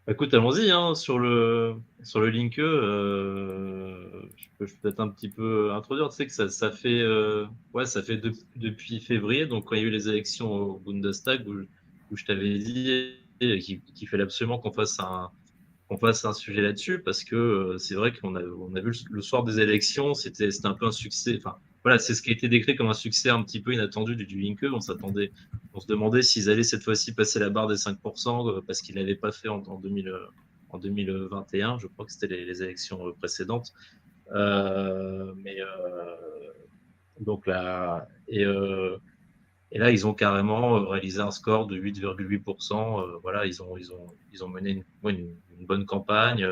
Écoute, allons-y, hein, sur le Linke, je peux peut-être un petit peu introduire. Tu sais que ça fait, ouais, ça fait depuis février, donc quand il y a eu les élections au Bundestag, où je t'avais dit qu'il fallait absolument qu'on fasse un sujet là-dessus, parce que c'est vrai on a vu le soir des élections, c'était un peu un succès. Enfin, voilà, c'est ce qui a été décrit comme un succès un petit peu inattendu du Linke. On se demandait s'ils allaient cette fois-ci passer la barre des 5%, parce qu'ils l'avaient pas fait en 2021. Je crois que c'était les élections précédentes. Mais donc là, et là, ils ont carrément réalisé un score de 8,8%. Voilà, ils ont mené une bonne campagne.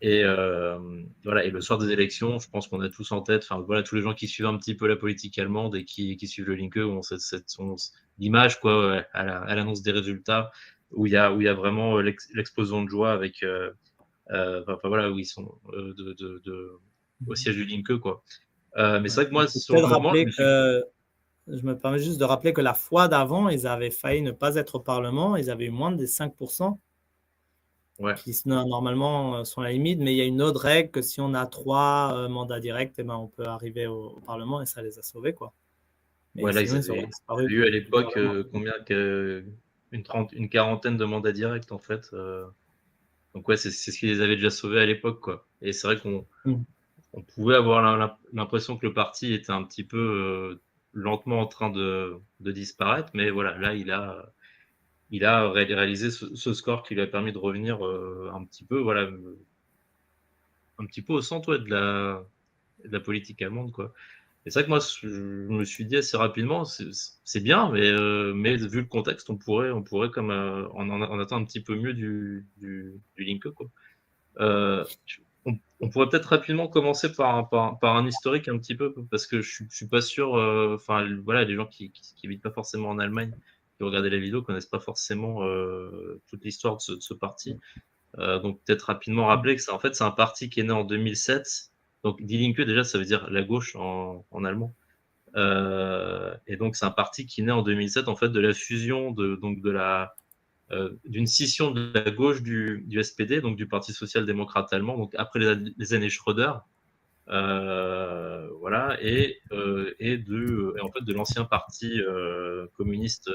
Voilà, et le soir des élections, je pense qu'on a tous en tête, enfin voilà, tous les gens qui suivent un petit peu la politique allemande et qui suivent le Linke ont l'image quoi, ouais, à l'annonce des résultats où il y a vraiment l'explosion de joie avec, enfin voilà, où ils sont au siège du Linke quoi. Mais Ouais. c'est vrai que Il moi, faut sur peut-être le moment, je rappeler me suis, que, je me permets juste de rappeler que la fois d'avant, ils avaient failli ne pas être au Parlement, ils avaient eu moins des 5%, ouais, qui normalement sont la limite, mais il y a une autre règle que si on a trois mandats directs, eh ben, on peut arriver au Parlement et ça les a sauvés, quoi. Mais ouais, là, sinon, ils auraient ils disparu avaient eu à du l'époque Parlement. une quarantaine de mandats directs en fait. Donc ouais, c'est ce qui les avait déjà sauvés à l'époque, quoi. Et c'est vrai Mm. on pouvait avoir l'impression que le parti était un petit peu lentement en train de disparaître, mais voilà, là, il a réalisé ce score qui lui a permis de revenir un petit peu, voilà, un petit peu au centre ouais, de la politique allemande, quoi. Et c'est vrai que moi, je me suis dit assez rapidement, c'est bien, mais vu le contexte, on pourrait comme en attendre un petit peu mieux du Linke, quoi. On pourrait peut-être rapidement commencer par un historique un petit peu, parce que je suis pas sûr. Enfin, voilà, les gens qui habitent pas forcément en Allemagne, qui ont regardé la vidéo, connaissent pas forcément toute l'histoire de ce parti. Donc peut-être rapidement Mm. rappeler que en fait, c'est un parti qui est né en 2007. Donc Die Linke, déjà, ça veut dire la gauche en allemand. Et donc c'est un parti qui naît en 2007 en fait de la fusion d'une scission de la gauche du SPD, donc du Parti social-démocrate allemand, donc après les années Schröder, voilà, et en fait de l'ancien parti communiste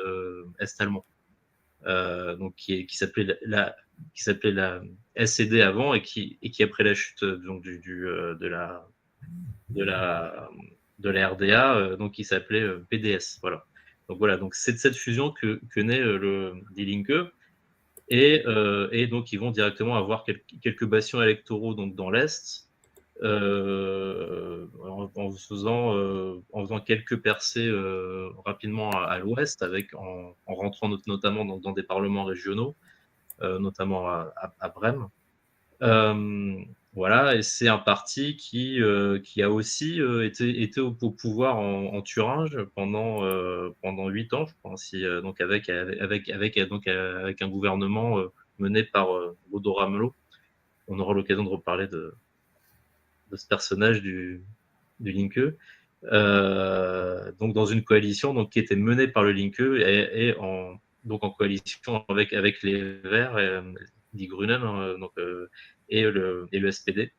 est-allemand, donc qui s'appelait la SED avant et qui après la chute donc de la de la RDA, donc qui s'appelait PDS, voilà. Donc voilà, donc c'est de cette fusion que naît le Die Linke. Et donc, ils vont directement avoir quelques bastions électoraux donc, dans l'Est, en faisant quelques percées rapidement à l'Ouest, en rentrant notamment dans des parlements régionaux, notamment à Brême. Euh, voilà, et c'est un parti qui a aussi été au pouvoir en Thuringe pendant 8 ans, je crois, donc avec un gouvernement mené par Bodo Ramelow. On aura l'occasion de reparler de ce personnage du Linke. Donc dans une coalition donc, qui était menée par le Linke donc en coalition avec les Verts, Die Grünen, hein, donc, et le SPD.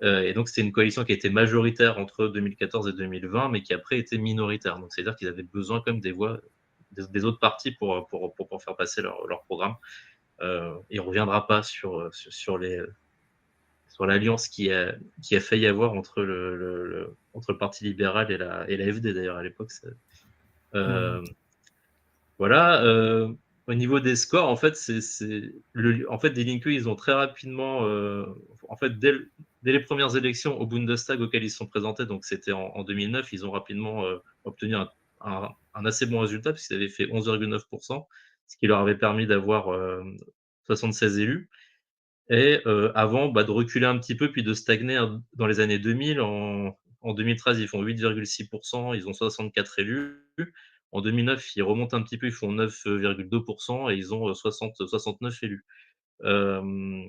Et donc, c'était une coalition qui était majoritaire entre 2014 et 2020, mais qui après était minoritaire. Donc, c'est-à-dire qu'ils avaient besoin quand même des voix des autres partis pour faire passer leur programme. Et on ne reviendra pas sur l'alliance qui a failli avoir entre le Parti libéral et la FD, d'ailleurs, à l'époque. Mm. Euh, voilà. Au niveau des scores, en fait, en fait, des Linke, ils ont très rapidement, en fait, dès les premières élections au Bundestag auxquelles ils se sont présentés, donc c'était en 2009, ils ont rapidement obtenu un assez bon résultat, puisqu'ils avaient fait 11,9%, ce qui leur avait permis d'avoir 76 élus. Et avant bah, de reculer un petit peu, puis de stagner dans les années 2000. En 2013, ils font 8,6%, ils ont 64 élus. En 2009, ils remontent un petit peu, ils font 9,2% et ils ont 69 élus. Euh,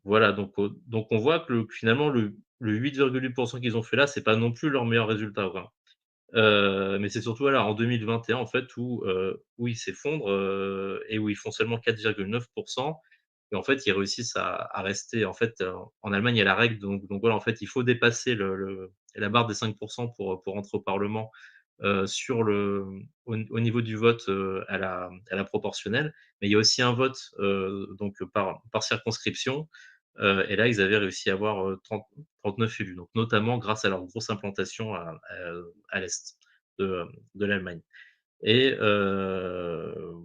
voilà, donc on voit que finalement, le 8,8% qu'ils ont fait là, c'est pas non plus leur meilleur résultat, quoi. Mais c'est surtout voilà, en 2021 en fait où ils s'effondrent et où ils font seulement 4,9%. et en fait, ils réussissent à rester en fait, en Allemagne, il y a la règle donc voilà, en fait, il faut dépasser la barre des 5 pour entrer au parlement, sur au niveau du vote, à la proportionnelle. Mais il y a aussi un vote, donc par circonscription, et là, ils avaient réussi à avoir, 39 élus, donc notamment grâce à leur grosse implantation à l'est de l'Allemagne. Et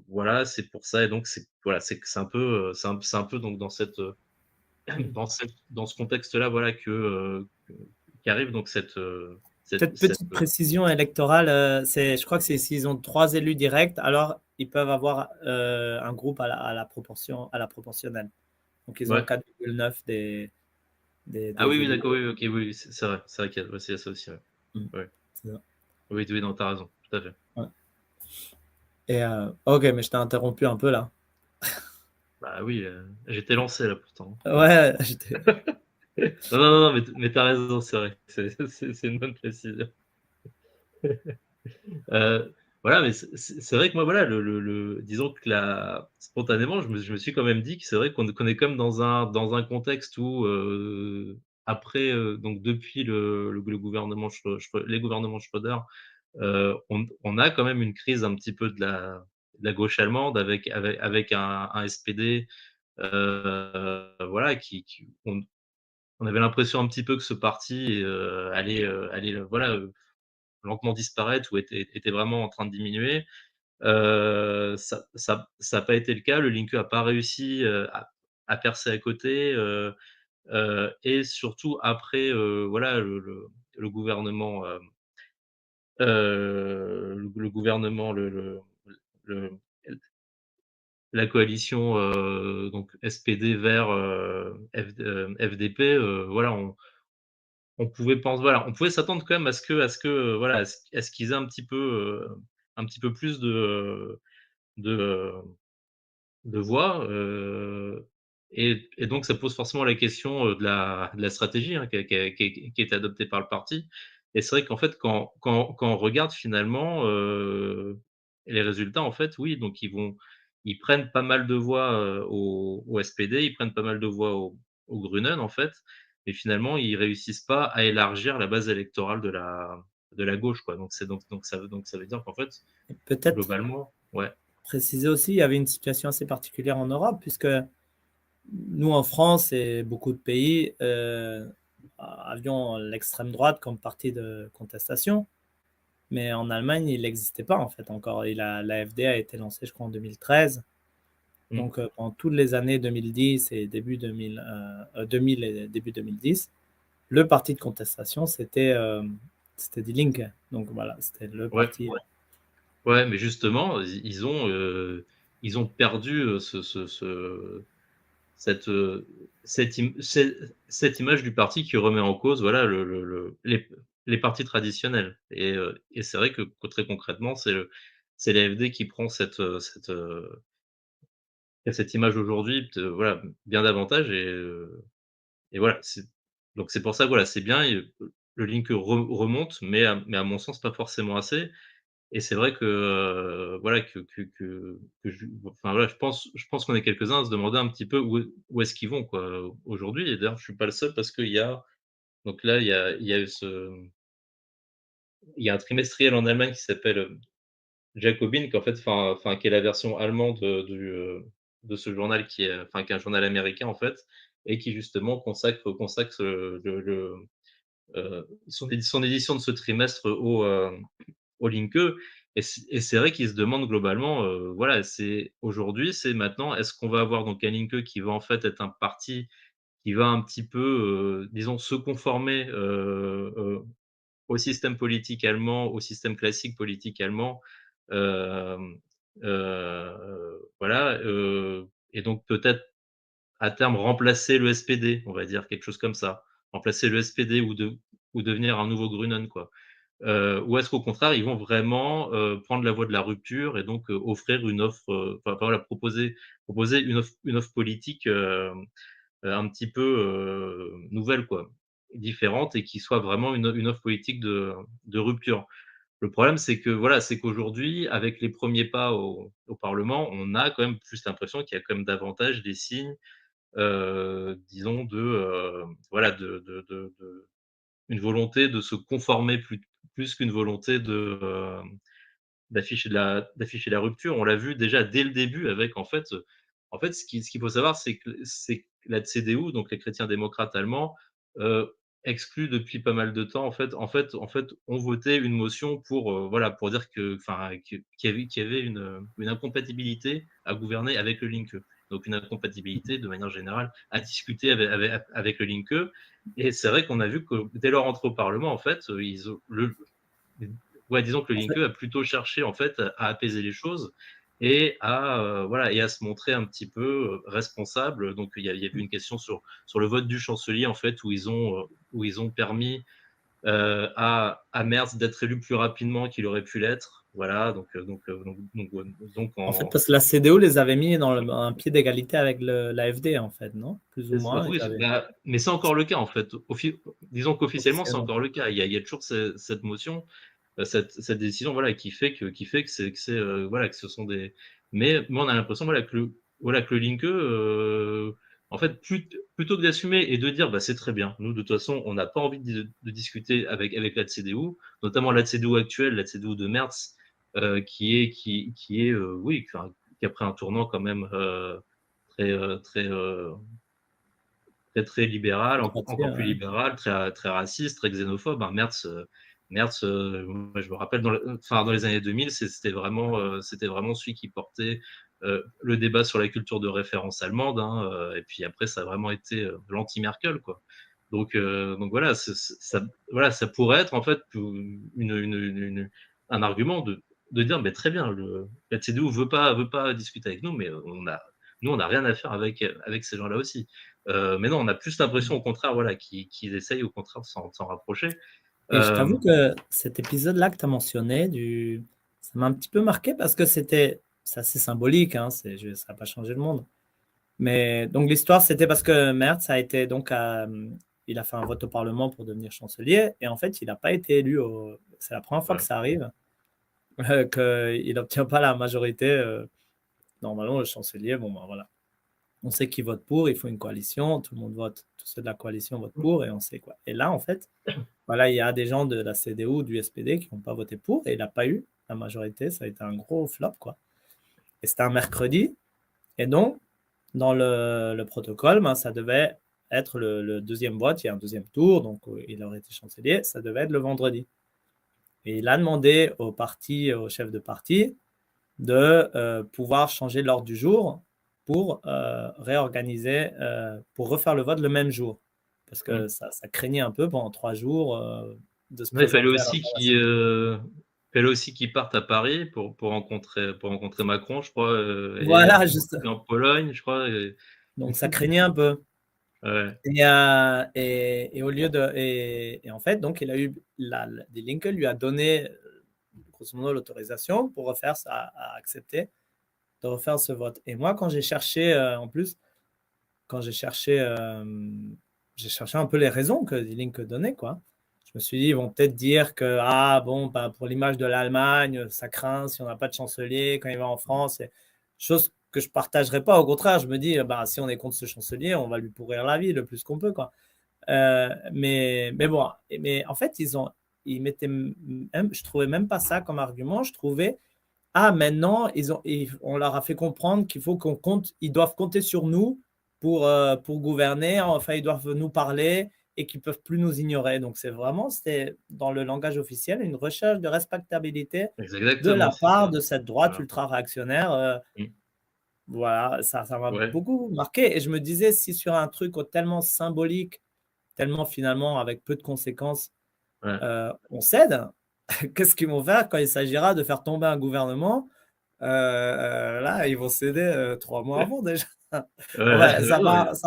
voilà, c'est pour ça, et donc c'est voilà, c'est un peu, c'est un peu donc dans cette, dans ce contexte-là, voilà, qu'arrive donc Cette petite précision électorale, je crois que c'est s'ils ont 3 élus directs, alors ils peuvent avoir un groupe à la proportionnelle. Donc ils ont ouais. 4,9 Ah oui, des oui, élus. d'accord, oui, oui, OK, oui, oui, c'est vrai qu'il y a, ouais, il y a ça aussi, ouais. Mm. Ouais. C'est ça. Oui, oui, non, tu as raison, tout à fait. Ouais. Et ok, mais je t'ai interrompu un peu là. Bah oui, j'étais lancé là pourtant. Ouais, Non, non, non, non, mais tu as raison, c'est vrai, c'est une bonne précision. Voilà, mais c'est vrai que moi, voilà, disons que spontanément, je me suis quand même dit que c'est vrai qu'on est quand même dans un contexte où, après, donc depuis le gouvernement les gouvernements Schröder, on a quand même une crise un petit peu de la gauche allemande avec un SPD, voilà, on avait l'impression un petit peu que ce parti, allait, voilà, lentement disparaître ou était vraiment en train de diminuer. Ça a pas été le cas. Le Linke a pas réussi, à percer à côté, et surtout après, voilà, le gouvernement, le gouvernement, le la coalition, donc SPD Verts, FDP, voilà, on pouvait s'attendre quand même voilà, à ce qu'ils aient un petit peu plus de de voix, et donc ça pose forcément la question, de la stratégie, hein, qui a été adoptée par le parti, et c'est vrai qu'en fait, quand on regarde finalement, les résultats, en fait, oui, donc ils prennent pas mal de voix, au SPD, ils prennent pas mal de voix aux Grünen, en fait, mais finalement, ils réussissent pas à élargir la base électorale de la gauche, quoi, donc ça veut dire qu'en fait, peut-être globalement, ouais. préciser aussi, il y avait une situation assez particulière en Europe, puisque nous, en France et beaucoup de pays, avions l'extrême droite comme parti de contestation. Mais en Allemagne, il n'existait pas en fait encore. L'AfD a été lancée, je crois, en 2013. Mmh. Donc, pendant toutes les années 2010 et 2000 et début 2010, le parti de contestation, c'était Die Linke. Donc voilà, c'était le Ouais. parti. Ouais, mais justement, ils ont perdu, cette, cette image du parti qui remet en cause, voilà, les partis traditionnels, et c'est vrai que très concrètement, c'est l'AfD qui prend cette image aujourd'hui, voilà, bien davantage, et voilà, c'est pour ça que voilà, c'est bien, le Link remonte, mais à mon sens pas forcément assez. Et c'est vrai que, voilà, que enfin, voilà, je pense qu'on est quelques-uns à se demander un petit peu où est-ce qu'ils vont, quoi, aujourd'hui, et d'ailleurs, je suis pas le seul parce qu'il y a donc là, il y a eu il y a un trimestriel en Allemagne qui s'appelle, Jacobin, qu'en fait, qui est la version allemande, de ce journal qui est un journal américain, en fait, et qui justement consacre, son édition de ce trimestre au Linke, et c'est vrai qu'ils se demandent globalement, voilà, c'est aujourd'hui, c'est maintenant, est-ce qu'on va avoir donc un Linke qui va en fait être un parti qui va un petit peu, disons, se conformer, au système politique allemand, au système classique politique allemand, hem, voilà, et donc peut-être à terme remplacer le SPD, on va dire quelque chose comme ça. Remplacer le SPD ou devenir un nouveau Grünen, quoi. Ou est-ce qu'au contraire, ils vont vraiment, prendre la voie de la rupture et donc, offrir une offre, voilà, proposer une offre politique, un petit peu, nouvelle, quoi, différente, et qui soit vraiment une offre politique de rupture. Le problème, c'est que voilà, c'est qu'aujourd'hui, avec les premiers pas au parlement, on a quand même plus l'impression qu'il y a quand même davantage des signes, disons voilà, de une volonté de se conformer plus qu'une volonté d'afficher la rupture. On l'a vu déjà dès le début avec en fait ce qu'il faut savoir, c'est que la CDU, donc les chrétiens démocrates allemands, exclus depuis pas mal de temps ont voté une motion pour, voilà, pour dire qu'il y avait une incompatibilité à gouverner avec le Linke. Donc une incompatibilité de manière générale à discuter avec le Linke, et c'est vrai qu'on a vu que dès leur entrée au parlement, en fait, ils ont le ouais, disons que le En Linke fait, a plutôt cherché en fait à apaiser les choses et voilà, et à se montrer un petit peu, responsable. Donc il y a eu une question sur le vote du chancelier en fait où ils ont permis, à Merz d'être élu plus rapidement qu'il aurait pu l'être. Voilà, donc en fait, en parce que la CDU les avait mis dans un pied d'égalité avec l'AfD, en fait, non? Plus ou c'est ça, moins, oui, ils avaient mais c'est encore le cas en fait. Disons qu'officiellement, c'est officiellement. encore le cas. Il y a toujours cette motion, cette décision, voilà, qui fait que c'est, voilà, que ce sont des mais on a l'impression, voilà, que le Linke, en fait, plutôt que d'assumer et de dire: «Bah, c'est très bien, nous, de toute façon, on n'a pas envie de discuter avec la CDU», notamment la CDU actuelle, la CDU de Merz, qui est, oui, enfin, qui a pris un tournant quand même, très, très, très, très libéral, Droitier, encore plus ouais. libéral, très raciste, très xénophobe, hein. Merz, moi je me rappelle dans les années 2000, c'était vraiment celui qui portait, le débat sur la culture de référence allemande, hein, et puis après ça a vraiment été, l'anti-Merkel, quoi. Donc voilà, voilà, ça pourrait être en fait un argument de dire: «Beh, très bien, la CDU veut pas discuter avec nous, mais on n'a rien à faire avec ces gens-là aussi». Mais non, on a plus l'impression au contraire, voilà, qu'ils essayent au contraire de s'en rapprocher. Et je Hem, t'avoue que cet épisode-là que tu as mentionné, ça m'a un petit peu marqué parce que c'est assez symbolique, hein, ça n'a pas changé le monde. Mais donc l'histoire, c'était parce que Merz a été donc il a fait un vote au Parlement pour devenir chancelier et en fait, il n'a pas été élu. C'est la première fois que ouais, ça arrive, qu'il n'obtient pas la majorité. Normalement, le chancelier, bon, ben voilà. On sait qui vote pour, il faut une coalition, tout le monde vote, tous ceux de la coalition votent pour et on sait quoi. Et là, en fait, voilà, il y a des gens de la CDU, du SPD qui n'ont pas voté pour et il n'a pas eu la majorité. Ça a été un gros flop, quoi. Et c'était un mercredi. Et donc, dans le protocole, ben, ça devait être le deuxième vote. Il y a un deuxième tour, donc il aurait été chancelier. Ça devait être le vendredi. Et il a demandé au parti, au chef de parti, de pouvoir changer l'ordre du jour pour réorganiser, pour refaire le vote le même jour. Parce que mmh. ça craignait un peu pendant 3 jours de se Ouais, présenter à l'information. il fallait aussi qu'ils partent à Paris pour rencontrer Macron, je crois, Voilà, juste. et en Pologne, je crois, Donc ça craignait un peu. ouais, Et au lieu de. Et en fait, donc il a eu. Die Linke lui a donné, grosso modo, l'autorisation pour refaire ça, à accepter de refaire ce vote. Et moi, quand j'ai cherché, en plus, quand j'ai cherché un peu les raisons que Die Linke donnait, quoi. Je me suis dit, ils vont peut-être dire que, ah bon, bah, pour l'image de l'Allemagne, ça craint si on n'a pas de chancelier quand il va en France. Chose que je ne partagerais pas. Au contraire, je me dis, bah, si on est contre ce chancelier, on va lui pourrir la vie le plus qu'on peut, quoi. Mais bon, mais en fait, ils mettaient même, je trouvais même pas ça comme argument. Je trouvais, ah, maintenant, on leur a fait comprendre qu'il faut qu'on compte, ils doivent compter sur nous pour gouverner. Enfin, ils doivent nous parler et qu'ils ne peuvent plus nous ignorer. Donc, c'était dans le langage officiel, une recherche de respectabilité de exactement, la c'est part ça. de cette droite Voilà. ultra-réactionnaire. Mmh. Voilà, ça m'a Ouais, beaucoup marqué. Et je me disais, si sur un truc tellement symbolique, tellement finalement avec peu de conséquences, ouais. on cède, qu'est-ce qu'ils vont faire quand il s'agira de faire tomber un gouvernement? Là, ils vont céder 3 mois avant déjà. Ouais, Ouais, ouais, ça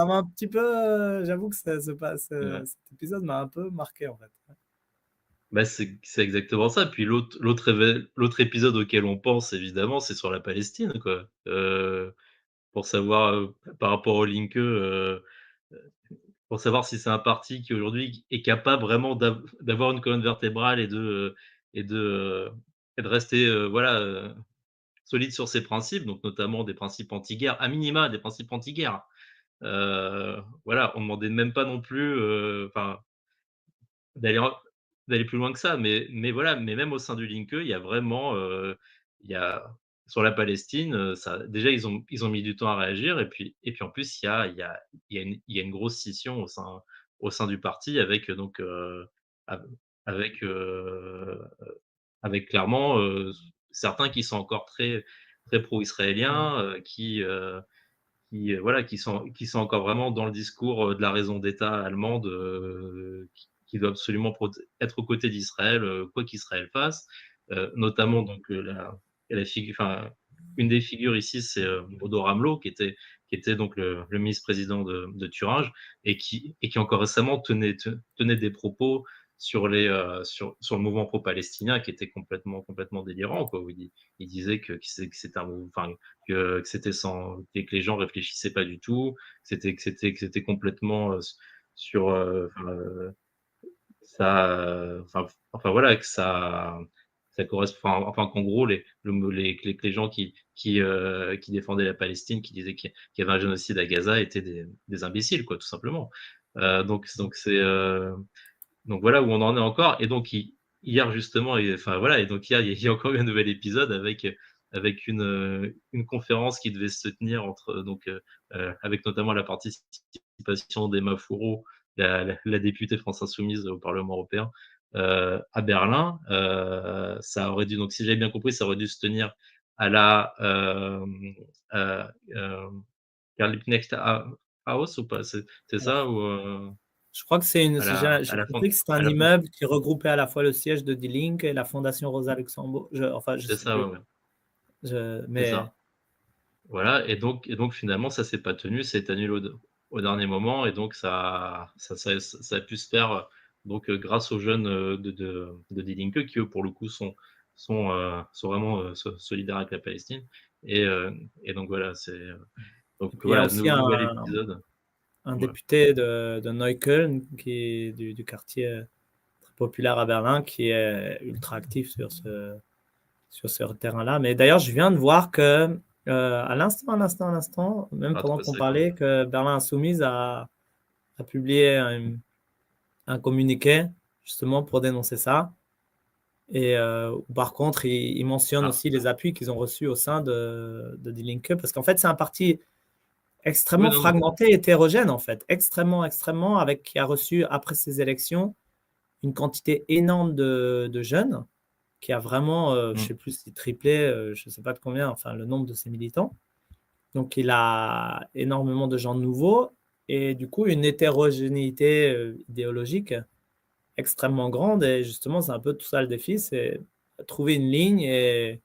m'a un petit peu. J'avoue que ouais. cet épisode m'a un peu marqué en fait. Bah, c'est exactement ça. Puis l'autre épisode auquel on pense évidemment, c'est sur la Palestine, quoi. Pour savoir, par rapport au Linke, pour savoir si c'est un parti qui aujourd'hui est capable vraiment d'avoir une colonne vertébrale et de rester, solide sur ses principes, donc notamment des principes anti-guerre, à minima des principes anti-guerre. Voilà, on demandait même pas non plus, enfin d'aller en d'aller plus loin que ça, mais voilà, mais même au sein du Linke, il y a vraiment, il y a sur la Palestine, ça déjà ils ont mis du temps à réagir et puis en plus il y a une grosse scission au sein du parti avec, donc av avec, avec clairement, certains qui sont encore très très Ouais. pro-israéliens, voilà, qui sont encore vraiment dans le discours, de la raison d'État allemande, qui doit absolument être aux côtés d'Israël, quoi qu'Israël fasse. Notamment donc, la figu enfin, une des figures ici, c'est, Bodo Ramelow qui était donc le ministre-président de Thuringe et qui encore récemment tenait des propos sur le mouvement pro-palestinien qui était complètement délirant, quoi, où il disait que c'était un mou enfin, que c'était sans et que les gens réfléchissaient pas du tout, que c'était complètement, sur, enfin, enfin voilà, que ça correspond enfin qu'en gros que les gens qui défendaient la Palestine, qui disaient qu'il y avait un génocide à Gaza étaient des imbéciles, quoi, tout simplement. Donc voilà où on en est encore et donc hier justement et enfin voilà et donc hier il y a encore eu un nouvel épisode avec une conférence qui devait se tenir entre donc avec notamment la participation d'Emma Fourreau, la députée France Insoumise au Parlement européen, à Berlin. Ça aurait dû donc si j'ai bien compris, ça aurait dû se tenir à la, heu, hem, Karl-Liebknecht Haus ou pas? C'est ça ou, Je crois que à j'ai la compris que c'était un à la immeuble qui regroupait à la fois le siège de Die Linke et la Fondation Rosa Luxembourg. Enfin, je C'est sais ça, plus. ouais, ouais, c'est Mais ça. Voilà et donc finalement ça s'est pas tenu, c'est annulé au dernier moment et donc ça a pu se faire, donc grâce aux jeunes, de Die Linke qui eux pour le coup sont vraiment, solidaires avec la Palestine et heu et donc voilà, donc et puis il y a voilà, aussi nouvel épisode. un Ouais, député de Neukölln, qui est du quartier très populaire à Berlin, qui est ultra actif sur ce terrain-là. Mais d'ailleurs, je viens de voir que, à l'instant, même pas pendant trop qu'on ça, quoi. parlait, que Berlin Insoumise a publié un communiqué justement pour dénoncer ça. Et par contre, il mentionne Ah, aussi les appuis qu'ils ont reçus au sein de Die Linke, parce qu'en fait, c'est un parti oui, extrêmement non, non. fragmenté, hétérogène, en fait, extrêmement, avec qui a reçu, après ces élections, une quantité énorme de jeunes, qui a vraiment, je ne Mmh. sais plus si triplé, je ne sais pas de combien, enfin, le nombre de ses militants. Donc, il a énormément de gens nouveaux, et du coup, une hétérogénéité idéologique extrêmement grande. Et justement, c'est un peu tout ça le défi, c'est trouver une ligne et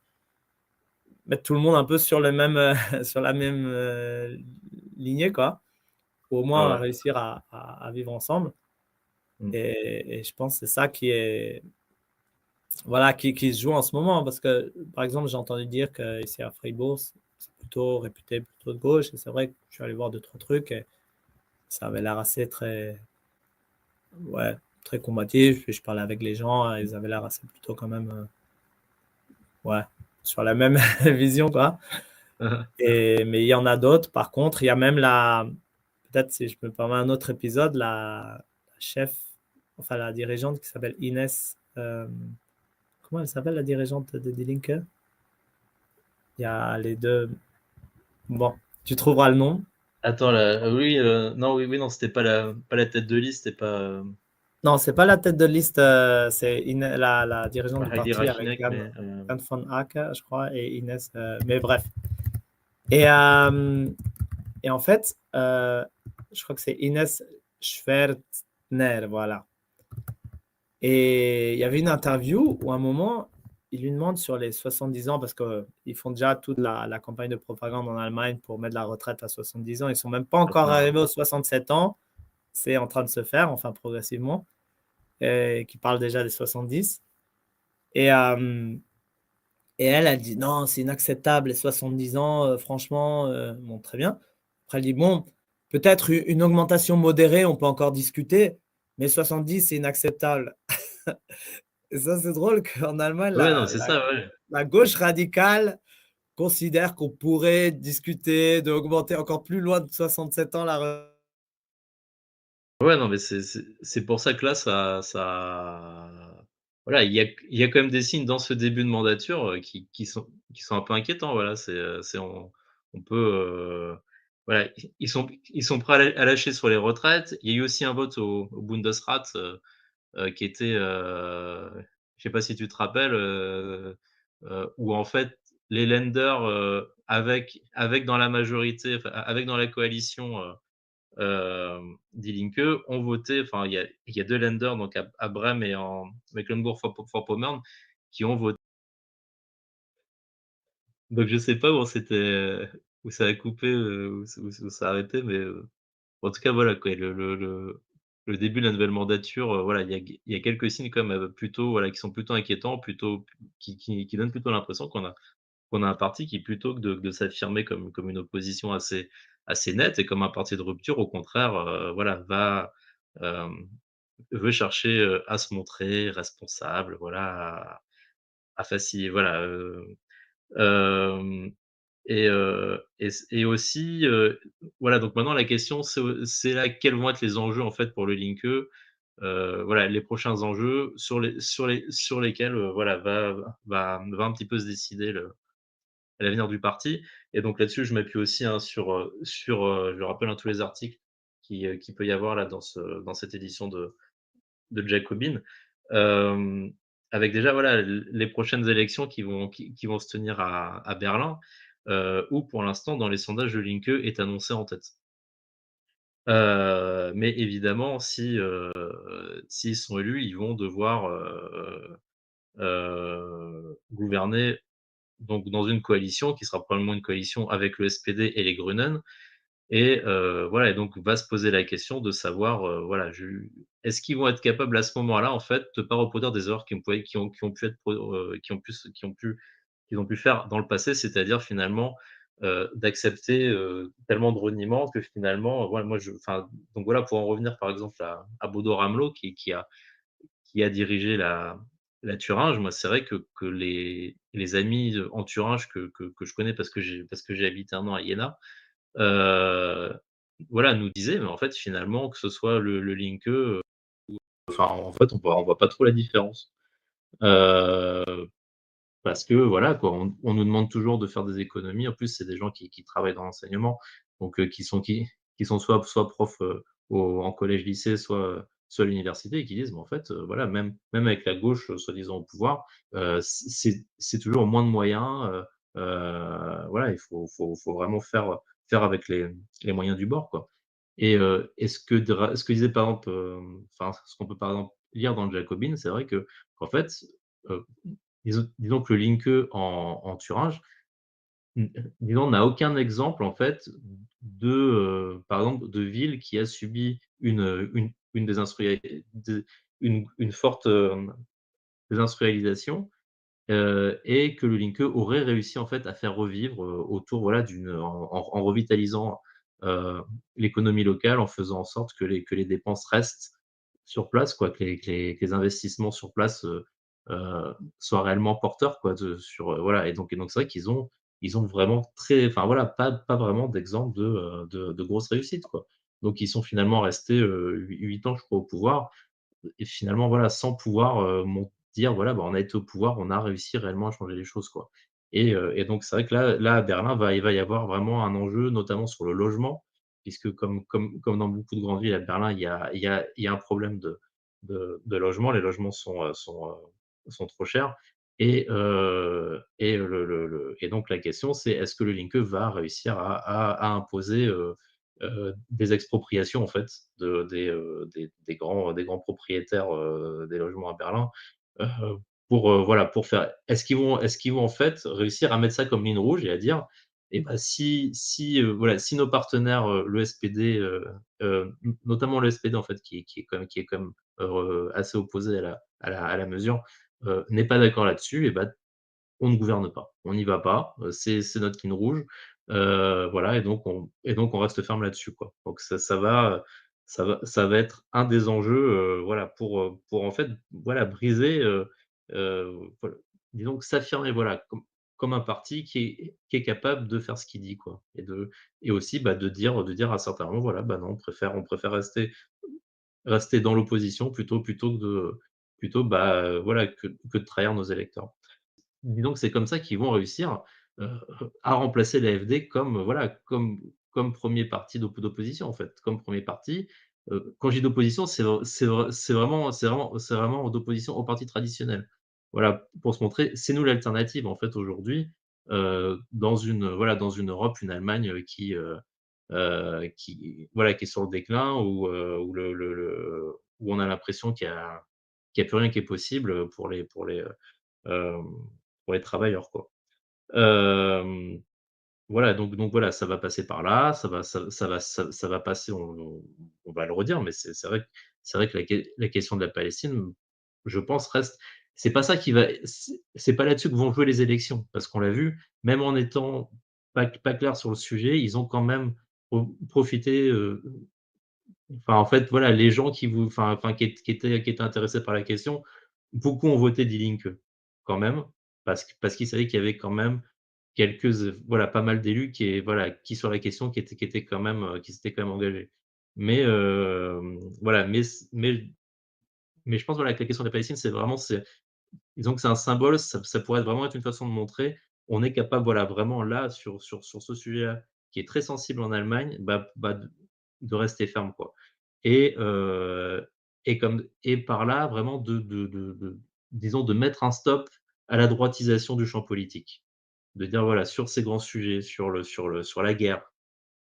mettre tout le monde un peu sur le même, sur la même lignée, quoi, ou au Ouais, moins ouais. réussir à vivre ensemble. Mmh. Et je pense que c'est ça qui est, voilà, qui se joue en ce moment, parce que, par exemple, j'ai entendu dire qu'ici à Fribourg, c'est plutôt réputé plutôt de gauche, et c'est vrai que je suis allé voir deux, trois trucs, et ça avait l'air assez très, ouais, très combatif, puis je parlais avec les gens, ils avaient l'air assez plutôt quand même, ouais, sur la même vision, quoi. Mais il y en a d'autres, par contre, il y a même peut-être si je peux me permettre un autre épisode, la chef, enfin la dirigeante qui s'appelle Inès, comment elle s'appelle la dirigeante de Die Linke? Il y a les deux, bon, tu trouveras le nom. Attends là, oui, non, oui, oui, non, c'était pas la tête de liste, c'était pas, Non, c'est pas la tête de liste, c'est la dirigeante pas du Heidi parti avec Rachinek, mais Jan von Acker, je crois, et Inès, mais bref. Et en fait, je crois que c'est Inès Schwertner, voilà. Et il y avait une interview où à un moment, il lui demande sur les 70 ans, parce qu'ils font déjà toute la campagne de propagande en Allemagne pour mettre la retraite à 70 ans. Ils ne sont même pas encore maintenant, arrivés aux 67 ans. C'est en train de se faire, enfin progressivement, et qui parle déjà des 70. Et, et elle dit non, c'est inacceptable, les 70 ans, franchement, bon, très bien. Après, elle dit bon, peut-être une augmentation modérée, on peut encore discuter, mais 70, c'est inacceptable. Et ça, c'est drôle qu'en Allemagne, Ouais, non, c'est ça, ouais. la gauche radicale considère qu'on pourrait discuter d'augmenter encore plus loin de 67 ans la retraite. Ouais, non, mais c'est pour ça que là, voilà, il y a quand même des signes dans ce début de mandature, qui sont un peu inquiétants, voilà. C'est on peut, voilà, ils sont prêts à lâcher sur les retraites. Il y a eu aussi un vote au Bundesrat, qui était, je sais pas si tu te rappelles, où en fait les Länder, avec dans la majorité, enfin avec dans la coalition, Die Linke ont voté, enfin il y a 2 Länder, donc à Brême et en Mecklembourg-Vorpommern, qui ont voté. Donc je sais pas où on s'était, où ça a coupé, où ça a arrêté, mais en tout cas voilà quoi, le début de la nouvelle mandature, voilà, il y a quelques signes quand même, plutôt, voilà, qui sont plutôt inquiétants, plutôt qui donnent plutôt l'impression qu'on a un parti qui, plutôt que de s'affirmer comme une opposition assez nette et comme un parti de rupture, au contraire, voilà, hem, veut chercher, à se montrer responsable, voilà, à facili voilà, hem et aussi, voilà, donc maintenant la question c'est là, quels vont être les enjeux en fait pour le Linke, voilà, les prochains enjeux sur lesquels, voilà, va un petit peu se décider l'avenir du parti. Et donc là-dessus, je m'appuie aussi, hein, je rappelle, hein, tous les articles qui peut y avoir là dans cette édition de Jacobin. Hem, Avec déjà, voilà, les prochaines élections qui vont se tenir à Berlin, où pour l'instant, dans les sondages, le Linke est annoncé en tête. Mais évidemment, s'ils sont élus, ils vont devoir, gouverner donc dans une coalition qui sera probablement une coalition avec le SPD et les Grünen. Et voilà, et donc va se poser la question de savoir, voilà, je est-ce qu'ils vont être capables à ce moment-là, en fait, de pas reproduire des erreurs qui ont pu être pro qu'ils ont pu faire dans le passé? C'est-à-dire finalement, d'accepter, tellement de reniements que finalement, voilà, donc voilà, pour en revenir par exemple à Bodo Ramelow qui a dirigé la Thuringe. Moi, c'est vrai que les amis, en Thuringe que je connais parce que j'ai habité 1 an à Iéna, heu, voilà, nous disaient: «Mais en fait, finalement, que ce soit le Linke, enfin, en fait, on voit pas trop la différence». Heu, Parce que voilà quoi, on nous demande toujours de faire des économies. En plus, c'est des gens qui travaillent dans l'enseignement, donc qui sont soit profs, en collège, lycée, soit à l'université, et qui disent: «Mais en fait, voilà, même avec la gauche, soi-disant au pouvoir, c'est toujours moins de moyens, voilà, il faut vraiment faire avec les moyens du bord, quoi». Et ce que disait par exemple, enfin, ce qu'on peut par exemple lire dans le Jacobin, c'est vrai qu'en fait, heu, disons que le Linke en Thuringe, disons, n'a aucun exemple en fait par exemple, de ville qui a subi une désindustriali de une forte, désindustrialisation, et que le Linke aurait réussi en fait à faire revivre, autour, voilà, en revitalisant, heu, l'économie locale, en faisant en sorte que les dépenses restent sur place, quoi, que les investissements sur place, soient réellement porteurs, quoi, voilà. Et donc c'est vrai ils ont vraiment enfin voilà, pas vraiment d'exemple de grosses réussites, quoi. Donc ils sont finalement restés, 8 ans, je crois, au pouvoir, et finalement, voilà, sans pouvoir, dire: «Voilà, bah, on a été au pouvoir, on a réussi réellement à changer les choses», quoi. Et donc c'est vrai que là, à Berlin, il va y avoir vraiment un enjeu, notamment sur le logement, puisque comme dans beaucoup de grandes villes à Berlin, il y a un problème de logement. Les logements sont trop chers. Et donc la question, c'est: est-ce que le Linke va réussir à imposer, des expropriations, en fait, des grands propriétaires, des logements à Berlin, heu, voilà, pour faire est-ce qu'ils vont en fait réussir à mettre ça comme ligne rouge et à dire: «Et bah, voilà, si nos partenaires, le SPD, notamment le SPD en fait qui est quand même, assez opposé à la mesure, n'est pas d'accord là-dessus, et bah, on ne gouverne pas. On n'y va pas, c'est notre ligne rouge, voilà, et donc on reste ferme là-dessus, quoi. Donc ça va, ça va être un des enjeux, voilà, pour en fait, voilà, briser, voilà, disons que s'affirmer, voilà, comme un parti qui est capable de faire ce qu'il dit, quoi, et aussi, bah, de dire à certains moments, voilà, bah, non, on préfère rester dans l'opposition plutôt, voilà, que de trahir nos électeurs. Dis donc, c'est comme ça qu'ils vont réussir, heu, à remplacer l'AFD comme, voilà, comme 1er parti d'opposition, en fait. Comme 1er parti, quand je dis d'opposition, c'est vraiment d'opposition aux partis traditionnels. Voilà, pour se montrer, c'est nous l'alternative, en fait, aujourd'hui, dans une Europe, une Allemagne, voilà, qui est sur le déclin, où on a l'impression qu'il y a plus rien qui est possible, hem, pour les travailleurs, quoi. Hem, voilà, donc voilà, ça va passer par là, ça va passer, on va le redire, mais c'est vrai que la question de la Palestine, je pense, reste, c'est pas ça qui va, c'est pas là-dessus que vont jouer les élections. Parce qu'on l'a vu, même en étant pas clairs sur le sujet, ils ont quand même profité, enfin, en fait, voilà, les gens qui étaient intéressés par la question, beaucoup ont voté Die Linke, quand même, parce qu'ils savaient qu'il y avait quand même voilà, pas mal d'élus voilà, qui sur la question qui étaient quand même, qui s'étaient quand même engagés. Mais, voilà, mais je pense, voilà, que la question de la Palestine, disons que c'est un symbole, ça pourrait vraiment être une façon de montrer, on est capable, voilà, vraiment là, sur ce sujet-là, qui est très sensible en Allemagne, de rester ferme, quoi. Et par là, vraiment disons, de mettre un stop à la droitisation du champ politique. De dire, voilà, sur ces grands sujets, sur la guerre,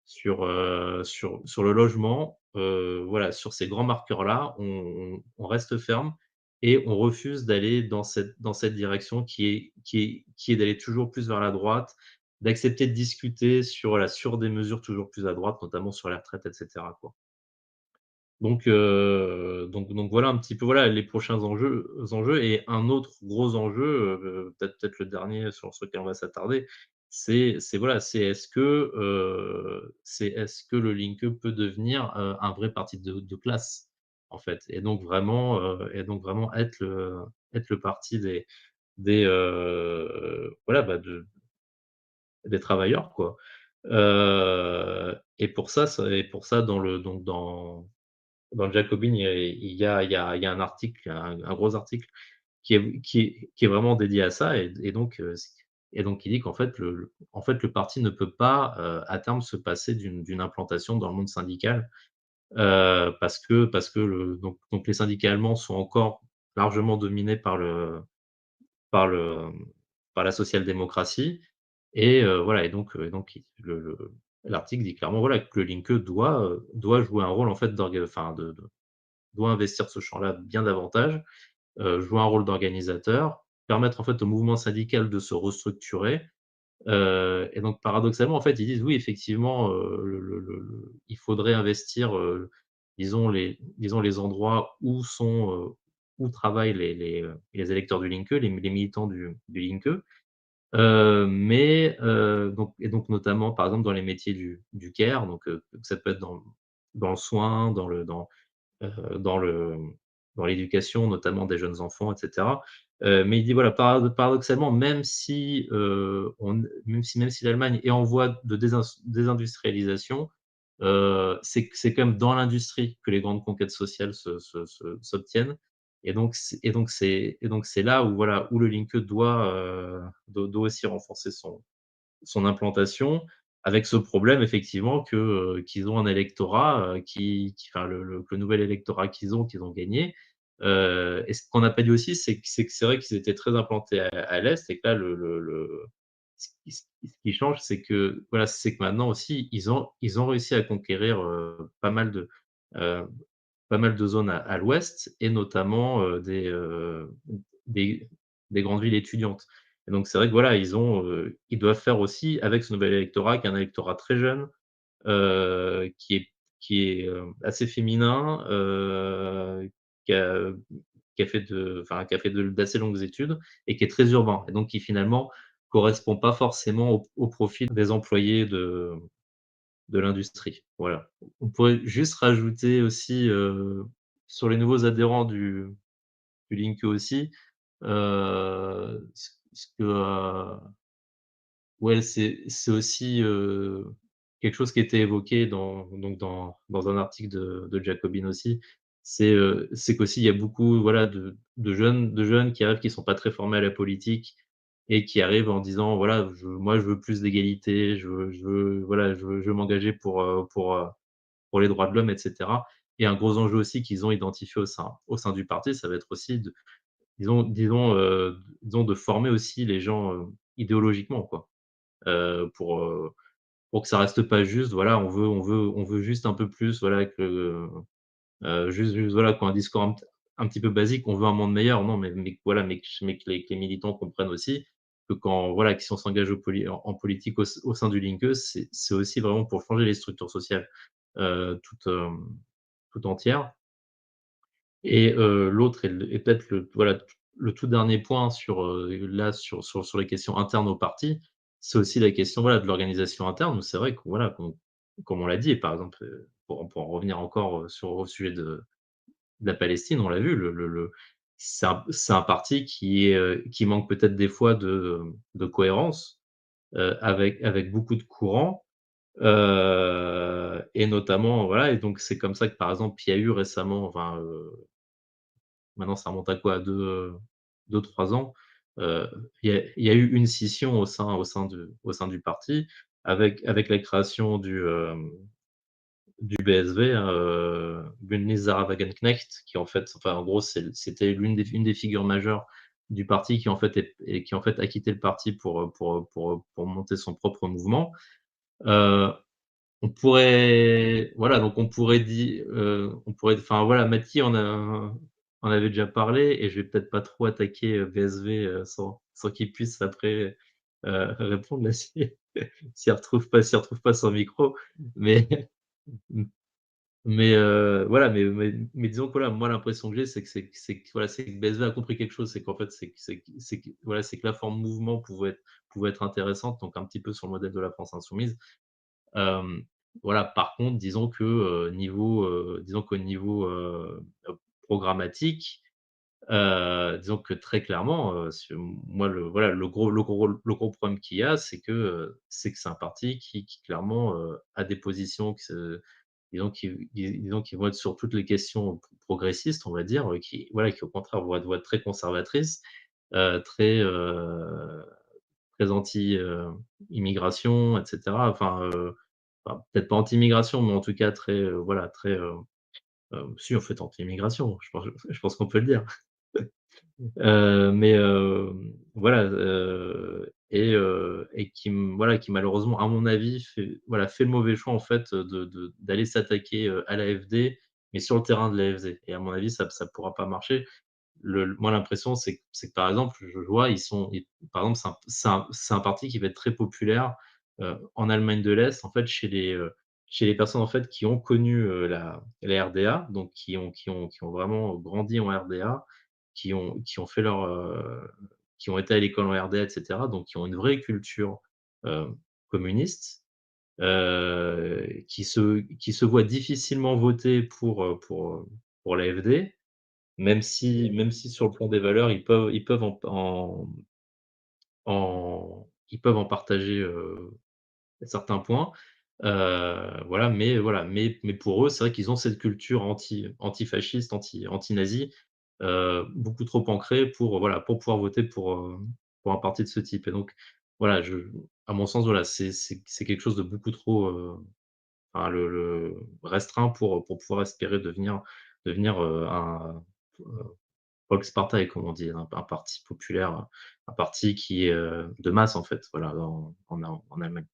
sur le logement, voilà, sur ces grands marqueurs-là, on reste ferme et on refuse d'aller dans cette direction qui est d'aller toujours plus vers la droite, d'accepter de discuter sur des mesures toujours plus à droite, notamment sur les retraites, et cetera, quoi. Donc voilà un petit peu, voilà, les prochains enjeux, et un autre gros enjeu, peut-être le dernier sur lequel on va s'attarder, voilà, est-ce que le Linke peut devenir, un vrai parti de classe, en fait? Et donc vraiment être le parti voilà, des travailleurs, quoi. Et pour ça, dans le Jacobin, il y a un article, un gros article qui est vraiment dédié à ça, et donc il dit qu'en fait le parti ne peut pas, à terme, se passer d'une implantation dans le monde syndical, parce que les syndicats allemands sont encore largement dominés par le par la social-démocratie, voilà, et donc l'article dit clairement, voilà, que le Linke doit jouer un rôle, en fait, doit investir ce champ-là bien davantage, jouer un rôle d'organisateur, permettre, en fait, au mouvement syndical de se restructurer, et donc paradoxalement, en fait, ils disent: «Oui, effectivement, il faudrait investir, disons les endroits où travaillent les électeurs du Linke, les militants du Linke», donc notamment, par exemple, dans les métiers du care, donc ça peut être dans le soin, dans le dans l'éducation, notamment des jeunes enfants, et cetera. Mais il dit, voilà, paradoxalement, même si l'Allemagne est en voie de désindustrialisation, c'est quand même dans l'industrie que les grandes conquêtes sociales s'obtiennent, et donc c'est là où, voilà, où le Linke doit aussi renforcer son implantation, avec ce problème, effectivement, qu'ils ont un électorat, enfin, le nouvel électorat qu'ils ont gagné, et ce qu'on n'a pas dit aussi, c'est vrai qu'ils étaient très implantés à l'est, et que là, ce qui change, c'est que, voilà, c'est que maintenant aussi, ils ont réussi à conquérir, heu, pas mal de zones à l'ouest, et notamment, des des grandes villes étudiantes, et donc c'est vrai que, voilà, ils doivent faire aussi avec ce nouvel électorat, qui est un électorat très jeune, qui est assez féminin, qui a d'assez longues études, et qui est très urbain, et donc qui finalement correspond pas forcément au profil des employés de l'industrie. Voilà. On pourrait juste rajouter aussi, sur les nouveaux adhérents du Linke aussi, ce que, ouais, c'est aussi, quelque chose qui était évoqué dans un article de Jacobin aussi. C'est qu'aussi il y a beaucoup, voilà, de jeunes qui arrivent, qui sont pas très formés à la politique et qui arrivent en disant: «Voilà, moi je veux plus d'égalité, je veux voilà, je veux m'engager pour les droits de l'homme» et cetera. Et un gros enjeu aussi qu'ils ont identifié au sein du parti, ça va être aussi disons de former aussi les gens, idéologiquement, quoi. Heu, pour, heu, pour que ça reste pas juste, voilà, on veut juste un peu plus, voilà, juste voilà quoi, un discours un petit peu basique, on veut un monde meilleur. Non, mais voilà, mais que les militants comprennent aussi que quand voilà, que si on s'engage en politique au sein du Linke, c'est aussi vraiment pour changer les structures sociales, tout entières. Et l'autre et peut-être le tout dernier point sur les questions internes au parti, c'est aussi la question, voilà, de l'organisation interne où c'est vrai que voilà, comme on l'a dit et par exemple, pour en revenir encore, au sujet de la Palestine, on l'a vu, c'est un parti qui manque peut-être des fois de cohérence, avec beaucoup de courants, et notamment voilà. Et donc c'est comme ça que par exemple, il y a eu récemment, enfin, maintenant ça remonte à quoi? À 2-3 ans, heu, il y a eu une scission au sein du parti avec la création du BSW, Bündnis Sarah Wagenknecht, qui en fait, enfin en gros c'était une des figures majeures du parti qui en fait qui en fait a quitté le parti pour monter son propre mouvement. Heu donc on pourrait enfin voilà, Mathy en avait déjà parlé et je vais peut-être pas trop attaquer, BSV, sans qu'il puisse après, répondre là s'il retrouve pas son micro. Mais voilà, mais disons que voilà, moi l'impression que j'ai, c'est que voilà, c'est que BSV a compris quelque chose, c'est qu'en fait, c'est que voilà, c'est que la forme mouvement pouvait être intéressante, donc un petit peu sur le modèle de la France insoumise. Hem, voilà, par contre, disons qu'au niveau, programmatique, disons que très clairement, moi voilà, le gros problème qu'il y a, c'est que c'est un parti qui clairement, a des positions disons qui vont être sur toutes les questions progressistes, on va dire, qui voilà, qui au contraire vont être très conservatrices, très, très anti, immigration et cetera. Enfin, peut-être pas anti-immigration, mais en tout cas très, voilà, très, si en fait anti-immigration, je pense qu'on peut le dire. Mais voilà, et qui malheureusement, à mon avis, fait le mauvais choix en fait, d'aller s'attaquer, à l'AfD, mais sur le terrain de l'AfD. Et à mon avis, ça pourra pas marcher. Moi, l'impression, c'est que, par exemple, je vois, par exemple, c'est un parti qui va être très populaire, en Allemagne de l'Est, en fait, chez les personnes, en fait, qui ont connu, la RDA, donc qui ont vraiment grandi en RDA, qui ont fait qui ont été à l'école en RDA et cetera, donc qui ont une vraie culture, heu, communiste, qui se voient difficilement voter pour l'AfD. Même si sur le plan des valeurs, ils peuvent en partager, certains points, voilà, mais pour eux, c'est vrai qu'ils ont cette culture antifasciste, anti-nazie, beaucoup trop ancrée voilà, pour pouvoir voter pour un parti de ce type. Et donc voilà, à mon sens, voilà, c'est quelque chose de beaucoup trop, enfin le restreint pour pouvoir espérer devenir, Volkspartei, comme on dit, un parti populaire, un parti qui est, de masse en fait, voilà, en Allemagne.